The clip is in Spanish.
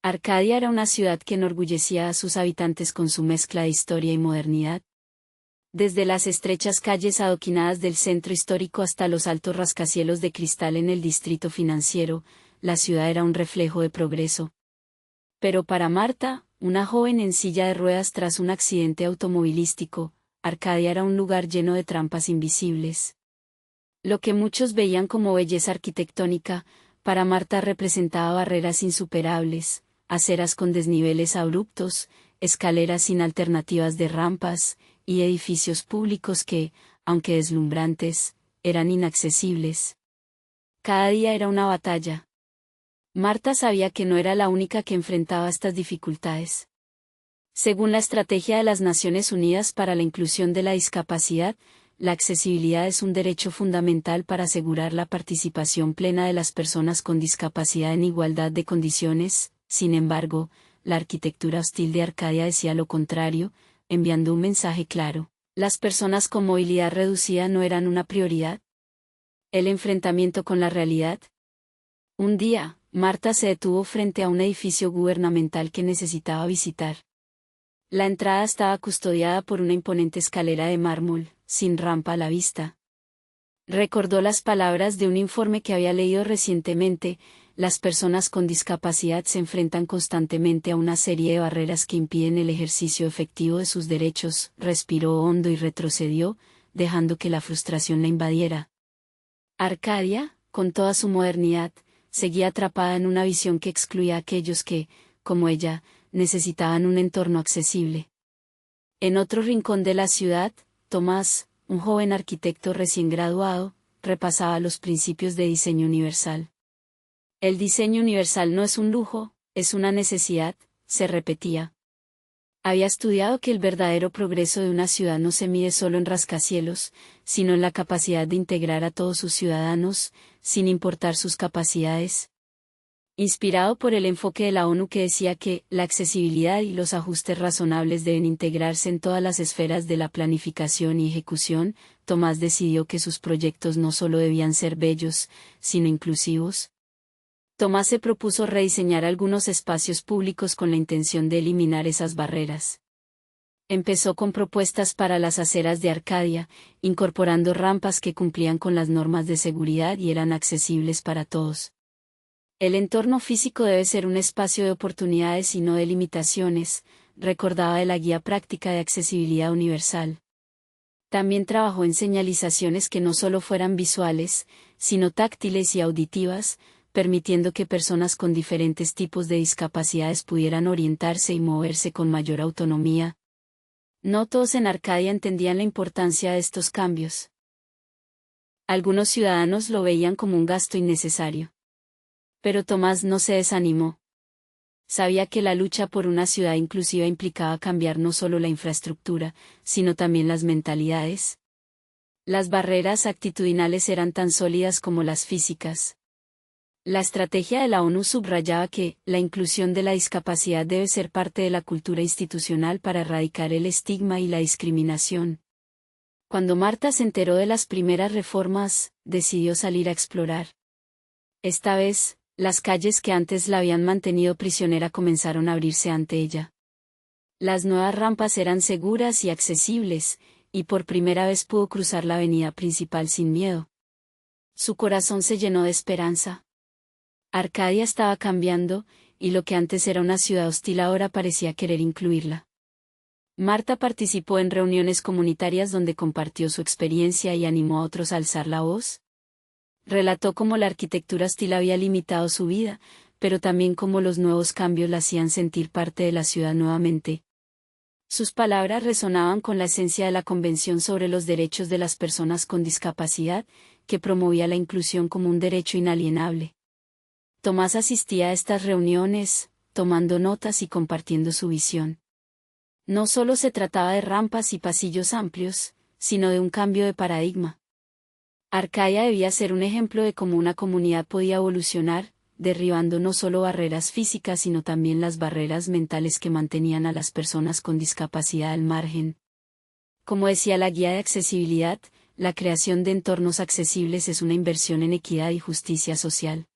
Arcadia era una ciudad que enorgullecía a sus habitantes con su mezcla de historia y modernidad. Desde las estrechas calles adoquinadas del centro histórico hasta los altos rascacielos de cristal en el distrito financiero, la ciudad era un reflejo de progreso. Pero para Marta, una joven en silla de ruedas tras un accidente automovilístico, Arcadia era un lugar lleno de trampas invisibles. Lo que muchos veían como belleza arquitectónica, para Marta representaba barreras insuperables, aceras con desniveles abruptos, escaleras sin alternativas de rampas, y edificios públicos que, aunque deslumbrantes, eran inaccesibles. Cada día era una batalla. Marta sabía que no era la única que enfrentaba estas dificultades. Según la Estrategia de las Naciones Unidas para la Inclusión de la Discapacidad, la accesibilidad es un derecho fundamental para asegurar la participación plena de las personas con discapacidad en igualdad de condiciones. Sin embargo, la arquitectura hostil de Arcadia decía lo contrario, enviando un mensaje claro: las personas con movilidad reducida no eran una prioridad. El enfrentamiento con la realidad. Un día, Marta se detuvo frente a un edificio gubernamental que necesitaba visitar. La entrada estaba custodiada por una imponente escalera de mármol, sin rampa a la vista. Recordó las palabras de un informe que había leído recientemente: las personas con discapacidad se enfrentan constantemente a una serie de barreras que impiden el ejercicio efectivo de sus derechos. Respiró hondo y retrocedió, dejando que la frustración la invadiera. Arcadia, con toda su modernidad, seguía atrapada en una visión que excluía a aquellos que, como ella, necesitaban un entorno accesible. En otro rincón de la ciudad, Tomás, un joven arquitecto recién graduado, repasaba los principios de diseño universal. El diseño universal no es un lujo, es una necesidad, se repetía. Había estudiado que el verdadero progreso de una ciudad no se mide solo en rascacielos, sino en la capacidad de integrar a todos sus ciudadanos, sin importar sus capacidades. Inspirado por el enfoque de la ONU que decía que la accesibilidad y los ajustes razonables deben integrarse en todas las esferas de la planificación y ejecución, Tomás decidió que sus proyectos no solo debían ser bellos, sino inclusivos. Tomás se propuso rediseñar algunos espacios públicos con la intención de eliminar esas barreras. Empezó con propuestas para las aceras de Arcadia, incorporando rampas que cumplían con las normas de seguridad y eran accesibles para todos. El entorno físico debe ser un espacio de oportunidades y no de limitaciones, recordaba de la Guía Práctica de Accesibilidad Universal. También trabajó en señalizaciones que no solo fueran visuales, sino táctiles y auditivas, permitiendo que personas con diferentes tipos de discapacidades pudieran orientarse y moverse con mayor autonomía. No todos en Arcadia entendían la importancia de estos cambios. Algunos ciudadanos lo veían como un gasto innecesario. Pero Tomás no se desanimó. Sabía que la lucha por una ciudad inclusiva implicaba cambiar no solo la infraestructura, sino también las mentalidades. Las barreras actitudinales eran tan sólidas como las físicas. La estrategia de la ONU subrayaba que la inclusión de la discapacidad debe ser parte de la cultura institucional para erradicar el estigma y la discriminación. Cuando Marta se enteró de las primeras reformas, decidió salir a explorar. Esta vez, las calles que antes la habían mantenido prisionera comenzaron a abrirse ante ella. Las nuevas rampas eran seguras y accesibles, y por primera vez pudo cruzar la avenida principal sin miedo. Su corazón se llenó de esperanza. Arcadia estaba cambiando, y lo que antes era una ciudad hostil ahora parecía querer incluirla. Marta participó en reuniones comunitarias donde compartió su experiencia y animó a otros a alzar la voz. Relató cómo la arquitectura hostil había limitado su vida, pero también cómo los nuevos cambios la hacían sentir parte de la ciudad nuevamente. Sus palabras resonaban con la esencia de la Convención sobre los Derechos de las Personas con Discapacidad, que promovía la inclusión como un derecho inalienable. Tomás asistía a estas reuniones, tomando notas y compartiendo su visión. No solo se trataba de rampas y pasillos amplios, sino de un cambio de paradigma. Arcadia debía ser un ejemplo de cómo una comunidad podía evolucionar, derribando no solo barreras físicas sino también las barreras mentales que mantenían a las personas con discapacidad al margen. Como decía la Guía de Accesibilidad, la creación de entornos accesibles es una inversión en equidad y justicia social.